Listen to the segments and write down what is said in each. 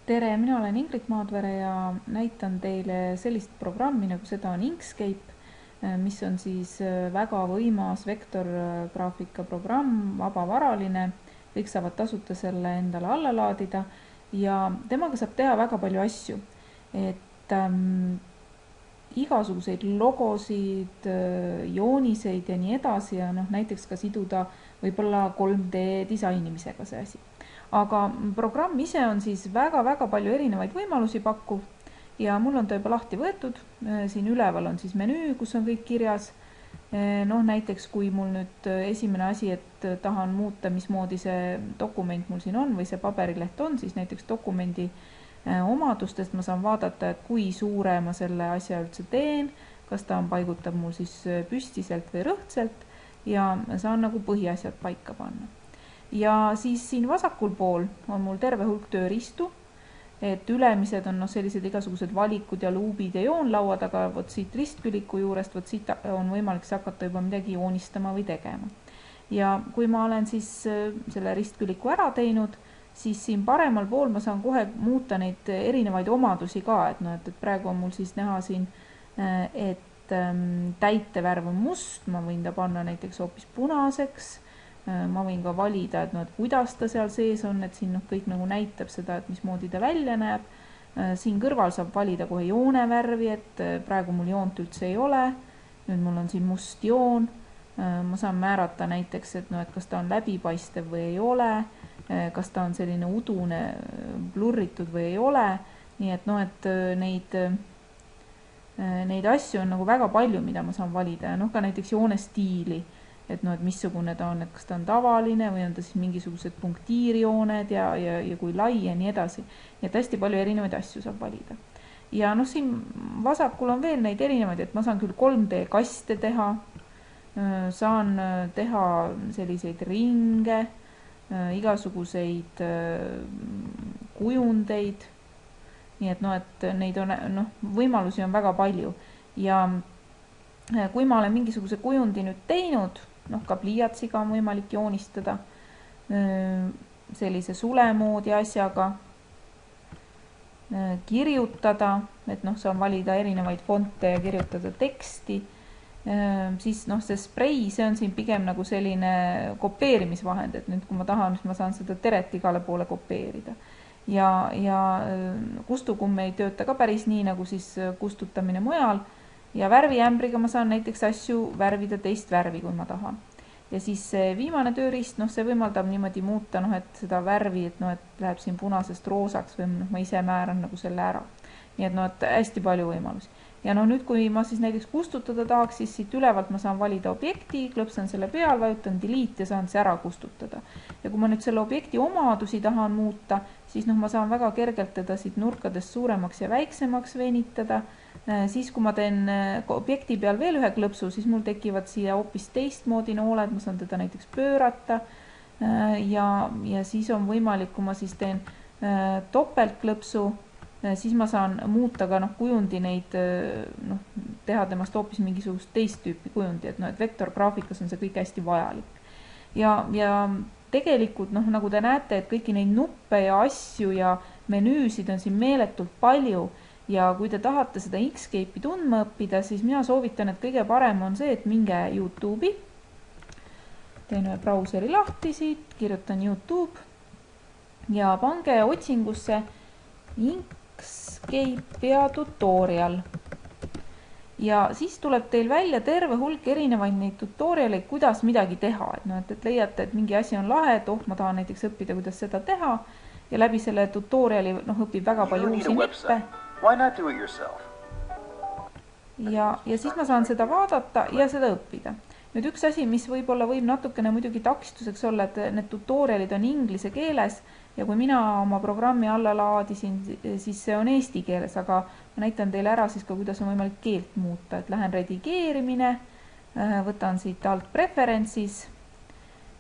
Tere, mina olen Ingrid Maadvere ja näitan teile sellist programmi, nagu seda on Inkscape, mis on siis väga võimas vektorgraafika programm, vabavaraline, kõik saavad tasuta selle endale alla laadida ja temaga saab teha väga palju asju. Igasuguseid logosid, jooniseid ja nii edasi ja näiteks ka siduda võib-olla 3D disainimisega see asi. Aga programm ise on siis väga-väga palju erinevaid võimalusi pakkuv ja mul on ta juba lahti võetud. Siin üleval on siis menüü, kus on kõik kirjas. Näiteks kui mul nüüd esimene asi, et tahan muuta, mismoodi see dokument mul siin on või see paberileht on, siis näiteks dokumendi omadustest ma saan vaadata, et kui suure ma selle asja üldse teen, kas ta paigutab mul siis püstiselt või rõhtselt ja saan nagu põhiasjad paika panna. Ja siis siin vasakul pool on mul terve hulk tööriistu, et ülemised on sellised igasugused valikud ja luubid ja joonlauad, aga võt siit ristküliku juurest, võt siit on võimalik hakata juba midagi joonistama või tegema. Ja kui ma olen siis selle ristküliku ära teinud, siis siin paremal pool ma saan kohe muuta neid erinevaid omadusi ka, et praegu on mul siis näha siin, et täitevärv on must, ma võin ta panna näiteks hoopis punaseks. Ma võin ka valida, et kuidas ta seal sees on, et siin kõik nagu näitab seda, et mismoodi ta välja näeb. Siin kõrval saab valida kohe joonevärvi, et praegu mul joont üldse ei ole. Nüüd mul on siin must joon. Ma saan määrata näiteks, et kas ta on läbipaistev või ei ole, kas ta on selline udune, blurritud või ei ole. Nii et neid asju on nagu väga palju, mida ma saan valida ja ka näiteks joonestiili. Et missugune ta on, et kas ta on tavaline või on ta siis mingisugused punktiirjooned ja kui lai ja nii edasi. Nii et hästi palju erinevaid asju saab valida. Ja siin vasakul on veel neid erinevaid, et ma saan küll 3D kaste teha, saan teha selliseid ringe, igasuguseid kujundeid. Nii et neid on, võimalusi on väga palju. Ja kui ma olen mingisuguse kujundi nüüd teinud, ka pliiatsiga on võimalik joonistada sellise sulemoodi asjaga, kirjutada, et saan valida erinevaid fonte ja kirjutada teksti, siis see sprei, see on siin pigem nagu selline kopeerimisvahend, et nüüd kui ma tahan, siis ma saan seda teret igale poole kopeerida. Ja kustukumm ei tööta ka päris nii, nagu siis kustutamine mujal. Ja värviämbriga ma saan näiteks asju värvida teist värvi, kui ma tahan. Ja siis see viimane tööriist, see võimaldab niimoodi muuta, et seda värvi, et läheb siin punasest roosaks või ma ise määran nagu selle ära. Nii et hästi palju võimalusi. Ja nüüd, kui ma siis näiteks kustutada tahaks, siis siit ülevalt ma saan valida objekti, klõpsan selle peal, vajutan delete ja saan see ära kustutada. Ja kui ma nüüd selle objekti omadusi tahan muuta, siis ma saan väga kergelt teda siit nurkadest suuremaks ja väiksemaks venitada. Siis kui ma teen objekti peal veel ühe klõpsu, siis mul tekivad siia hoopis teistmoodi nooled, ma saan teda näiteks pöörata ja siis on võimalik, kui ma siis teen topeltklõpsu, siis ma saan muuta ka kujundi neid, teha temast hoopis mingisugust teist tüüpi kujundi, et vektorgraafikas on see kõik hästi vajalik. Ja tegelikult, nagu te näete, et kõiki neid nuppe ja asju ja menüüsid on siin meeletult palju ja kui te tahate seda Inkscape'i tundma õppida, siis mina soovitan, et kõige parem on see, et minge YouTube'i, teen ühe brauseri lahti siit, kirjutan YouTube ja pange otsingusse Inkscape ja tutorial. Ja siis tuleb teil välja terve hulk erinevaid neid tutorialeid, kuidas midagi teha. Et leiate, et mingi asi on lahe, et ma tahan näiteks õppida, kuidas seda teha ja läbi selle tutoriali õpib väga palju uusi nippe. Ja siis ma saan seda vaadata ja seda õppida. Nüüd üks asi, mis võib-olla võib natukene muidugi takistuseks olla, et need tutorialid on inglise keeles ja kui mina oma programmi alla laadisin, siis see on eesti keeles, aga ma näitan teile ära siis ka, kuidas on võimalik keelt muuta. Et lähen redigeerimine, võtan siit alt preferences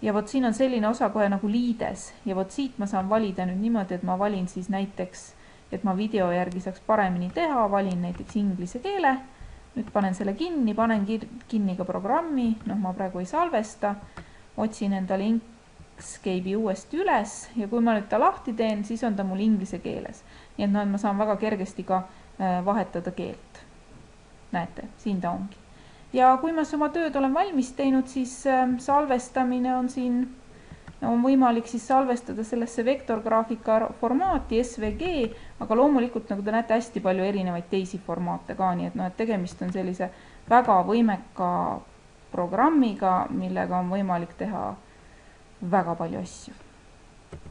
ja vot siin on selline osa kohe nagu liides ja vot siit ma saan valida nüüd niimoodi, et ma valin siis näiteks, et ma video järgi saaks paremini teha, valin näiteks inglise keele. Nüüd panen selle kinni, panen kinni ka programmi, ma praegu ei salvesta, otsin endale Inkscape'i uuesti üles ja kui ma nüüd ta lahti teen, siis on ta mul inglise keeles. Nii et ma saan väga kergesti ka vahetada keelt. Näete, siin ta ongi. Ja kui ma oma tööd olen valmis teinud, siis salvestamine on siin, on võimalik siis salvestada sellesse vektorgraafika formaati SVG, aga loomulikult, nagu te näete, hästi palju erinevaid teisi formaate ka, nii et tegemist on sellise väga võimeka programmiga, millega on võimalik teha väga palju asju.